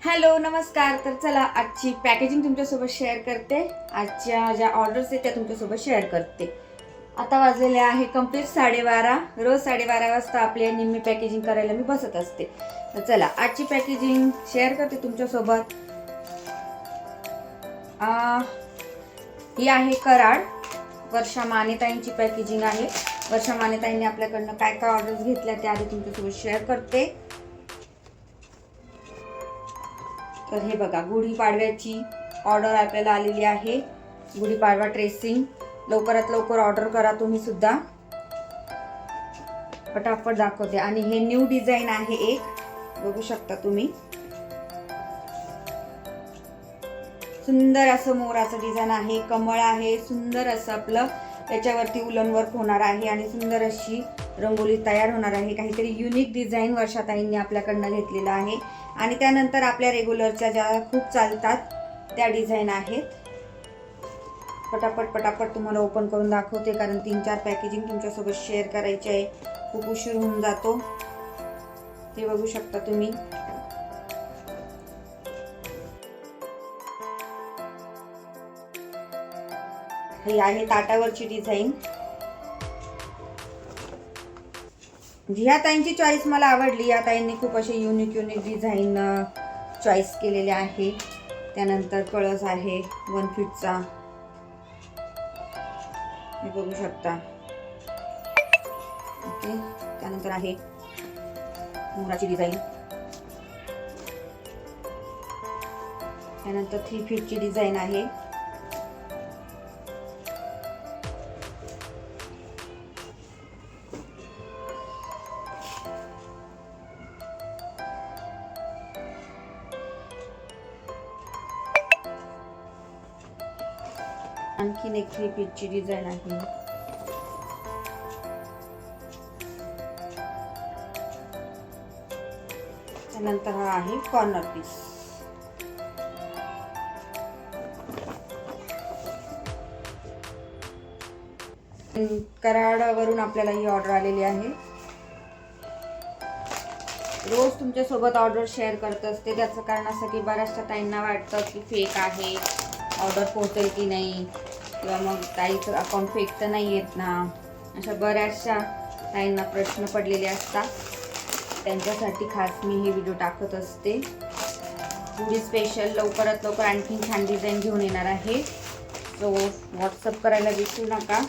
Hello नमस्कार. तर चला आजची पॅकेजिंग तुमच्यासोबत शेअर करते. आजच्या ज्या ऑर्डर्स आहेत त्या तुमच्यासोबत शेअर करते. आता वाजलेले आहे कंप्लीट 12:30. रोज 12:30 वाजता आपले निम्मी पॅकेजिंग करायला मी बसत असते. तर चला आजची पॅकेजिंग शेअर करते तुमच्यासोबत. ही आहे कराड. वर्षा मानेताईंची पॅकेजिंग आहे. वर्षा मानेताईंनी आपल्याकडनं काय काय ऑर्डर्स घेतल्या त्या आधी तुमच्यासोबत शेअर करते. तर हे बघा, गुढीपाडव्याची ऑर्डर आपल्याला आलेली आहे. गुढीपाडवा ड्रेसिंग लवकरात लवकर ऑर्डर करा तुम्ही सुद्धा. पटापट दाखवते. आणि हे न्यू डिझाईन आहे, एक बघू शकता तुम्ही. सुंदर असं मोराचं डिझाईन आहे, कमळ आहे, सुंदर असं आपलं त्याच्यावरती उलन वर्क होणार आहे आणि सुंदर अशी रंगोली तयार होणार आहे. काहीतरी युनिक डिझाईन वर्षाताईंनी आपल्याकडनं घेतलेलं आहे. आणि त्यानंतर आपल्या रेग्युलरच्या ज्या खूप चालतात त्या डिझाईन आहेत. पटापट तुम्हाला ओपन करून दाखवते, कारण 3-4 पॅकेजिंग तुमच्यासोबत शेअर करायचे आहे. खूप उशीर होऊन जातो. ते बघू शकता तुम्ही. ही आहे ताटावरची डिझाईन. ह्या ताईंची चॉईस मला आवडली. या ताईंनी खूप असे युनिक डिझाईन चॉईस केलेले आहे. त्यानंतर कळस आहे 1 फीटचा, हे बघू शकता. ओके, त्यानंतर आहे मोराची डिझाईन. त्यानंतर 3 फीटची डिझाईन आहे. आणखीन एक 3 फीटची डिझाईन आहे. त्यानंतर हा आहे कॉर्नर पीस. कराडवरून आपल्याला ही ऑर्डर आलेली आहे. रोज तुमच्यासोबत ऑर्डर शेअर करत असते. त्याचं कारण असं की बऱ्याचशा ताईंना वाटतं की फेक आहे, ऑर्डर पोहोचेल की नाही, किंवा मग ताईचं अकाउंट फेक तर नाही येत ना, अशा बऱ्याचशा ताईंना प्रश्न पडलेले असतात. त्यांच्यासाठी खास मी हे व्हिडिओ टाकत असते. गुढी स्पेशल लवकरात लवकर आणखीन छान डिझाईन घेऊन येणार आहे. सो व्हॉट्सअप करायला विसरू नका.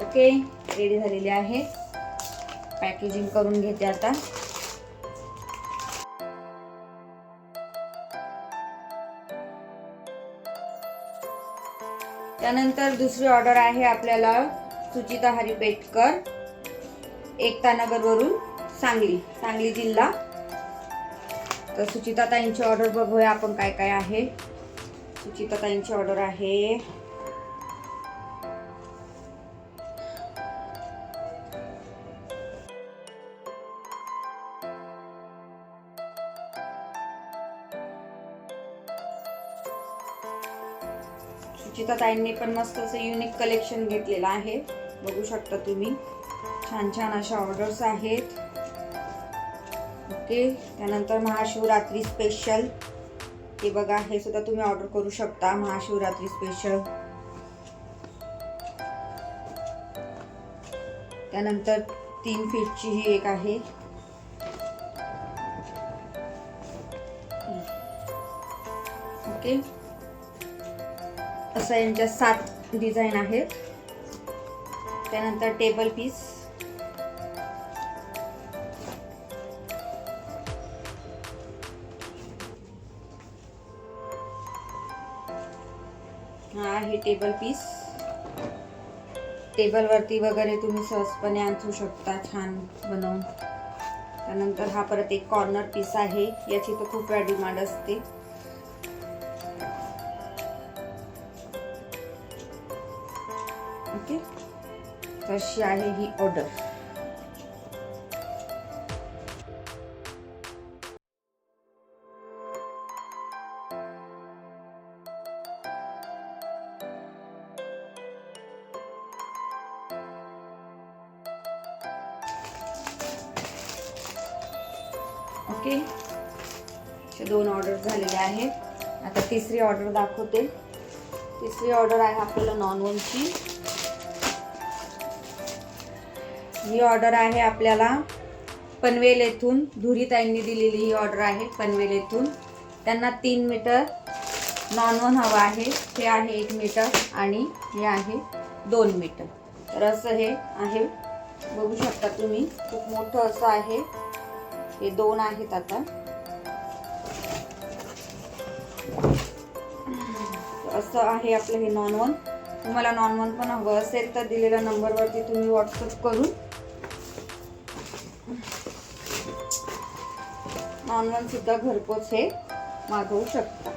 ओके, रेडी झालेली आहे. पॅकेजिंग करून घेते आता. त्यानंतर दुसरी ऑर्डर आहे आपल्याला सुचिता हरिपेटकर, एकता नगरवरून, सांगली जिल्हा. तर सुचिता ताईंची ऑर्डर बघूया आपण काय काय आहे. सुचिता ताईंची ऑर्डर आहे सुचिता ताईंनी पण मस्त असं युनिक कलेक्शन घेतलेलं आहे, बघू शकता तुम्ही. छान छान अशा ऑर्डर्स आहेत. ओके, त्यानंतर महाशिवरात्री स्पेशल, हे बघा, हे सुद्धा तुम्ही ऑर्डर करू शकता. महाशिवरात्री स्पेशल. त्यानंतर 3 फीटची ही एक आहे. ओके, असं यांच्या 7 डिझाईन आहेत. त्यानंतर टेबल पीस. हा आहे टेबल पीस. टेबलवरती वगैरे तुम्ही सहजपणे आणू शकता, छान बनवून. त्यानंतर हा परत एक कॉर्नर पीस आहे. याची तर खूप वेळा डिमांड असते. ओके, तशी आहे ही ऑर्डर. ओके, असे 2 ऑर्डर झालेले आहेत. आता तिसरी ऑर्डर दाखवते. तिसरी ऑर्डर आहे आपल्याला नॉनव्हेजची. ही ऑर्डर आहे आपल्याला पनवेल येथून धुरीताईंनी दिलेली ही ऑर्डर आहे पनवेल येथून. त्यांना 3 मीटर नॉनव्हेज हवं आहे. हे आहे 1 मीटर आणि हे आहे 2 मीटर. तर असं हे आहे, बघू शकता तुम्ही, खूप मोठं असं आहे. हे 2 आहेत. आता असं आहे आपलं हे नॉनव्हेज. तुम्हाला नॉनव्हेज पण हवं असेल तर दिलेल्या नंबरवरती तुम्ही व्हॉट्सअप करून नॉनव्हेज सुद्धा घरपोच हे मागवू शकता.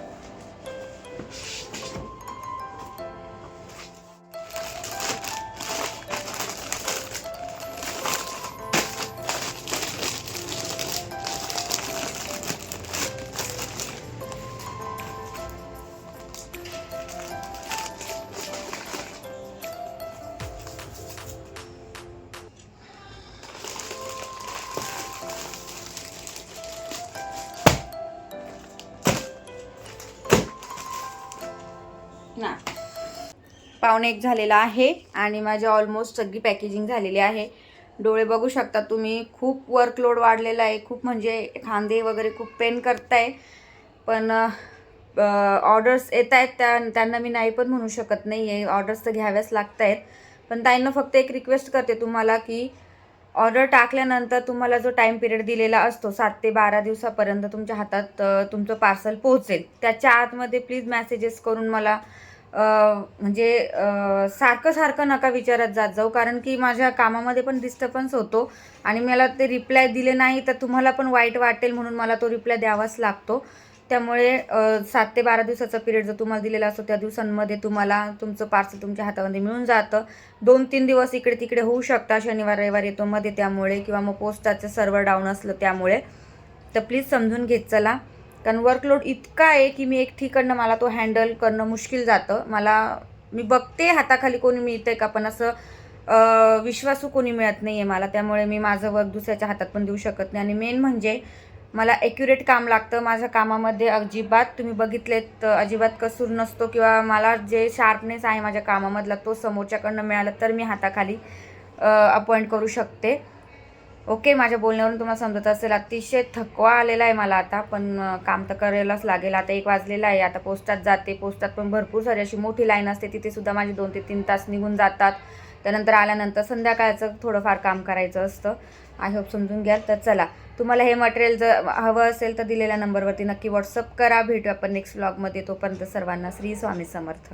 ना 1:15 झालेला आहे आणि माझी ऑलमोस्ट सगळी पॅकेजिंग झालेली आहे. डोळे बघू शकता तुम्ही, खूप वर्कलोड वाढलेला आहे. खूप म्हणजे खांदे वगैरे खूप पेन करताय. पण ऑर्डर्स येत आहेत त्यांना मी नाही पण म्हणू शकत नाही आहे. ऑर्डर्स तर घ्याव्याच लागत आहेत. पण ताईंना फक्त एक रिक्वेस्ट करते तुम्हाला की ऑर्डर टाकल्यानंतर तुम्हाला जो टाईम पिरियड दिलेला असतो 7 ते 12 दिवसापर्यंत तुमच्या हातात तुमचं पार्सल पोहोचेल. त्याच्या आतमध्ये प्लीज मेसेजेस करून मला म्हणजे सारखं नका विचारत जात जाऊ, कारण की माझ्या कामामध्ये पण डिस्टर्बन्स होतो आणि मला ते रिप्लाय दिले नाही तर तुम्हाला पण वाईट वाटेल, म्हणून मला तो रिप्लाय द्यावाच लागतो. त्यामुळे 7 ते 12 दिवसाचा पिरियड जो तुम्हाला दिलेला असतो त्या दिवसांमध्ये तुम्हाला तुमचं पार्सल तुमच्या हातामध्ये मिळून जातं. 2-3 दिवस इकडे तिकडे होऊ शकता, शनिवार रविवार येतो मध्ये त्यामुळे, किंवा मग पोस्टाचं सर्व्हर डाऊन असलं त्यामुळे. तर प्लीज समजून घेत चला, कारण वर्कलोड इतका आहे की मी एकटीकडनं मला तो हँडल करणं मुश्किल जातं. मी बघते हाताखाली कोणी मिळतंय का, पण असं विश्वासू कोणी मिळत नाही आहे मला. त्यामुळे मी माझं वर्क दुसऱ्याच्या हातात पण देऊ शकत नाही. आणि मेन म्हणजे मला ॲक्युरेट काम लागतं. माझ्या कामामध्ये अजिबात तुम्ही बघितलेत अजिबात कसूर नसतो, किंवा मला जे शार्पनेस आहे माझ्या कामामधला तो समोरच्याकडनं मिळाला तर मी हाताखाली अपॉइंट करू शकते. ओके, माझ्या बोलण्यावरून तुम्हाला समजत असेल. अतिशय थकवा आलेला आहे मला आता, पण काम तर करायलाच लागेल. आता 1 वाजलेला आहे. आता पोस्टात जाते. पोस्टात पण भरपूर सारी अशी मोठी लाईन असते, तिथे सुद्धा माझे 2 ते 3 तास निघून जातात. त्यानंतर आल्यानंतर संध्याकाळचं थोडंफार काम करायचं असतं. आय होप समजून घ्याल. तर चला, तुम्हाला हे मटेरियल जर हवं असेल तर दिलेल्या नंबरवरती नक्की व्हॉट्सअप करा. भेटू आपण नेक्स्ट व्लॉगमध्ये. तोपर्यंत सर्वांना श्री स्वामी समर्थ.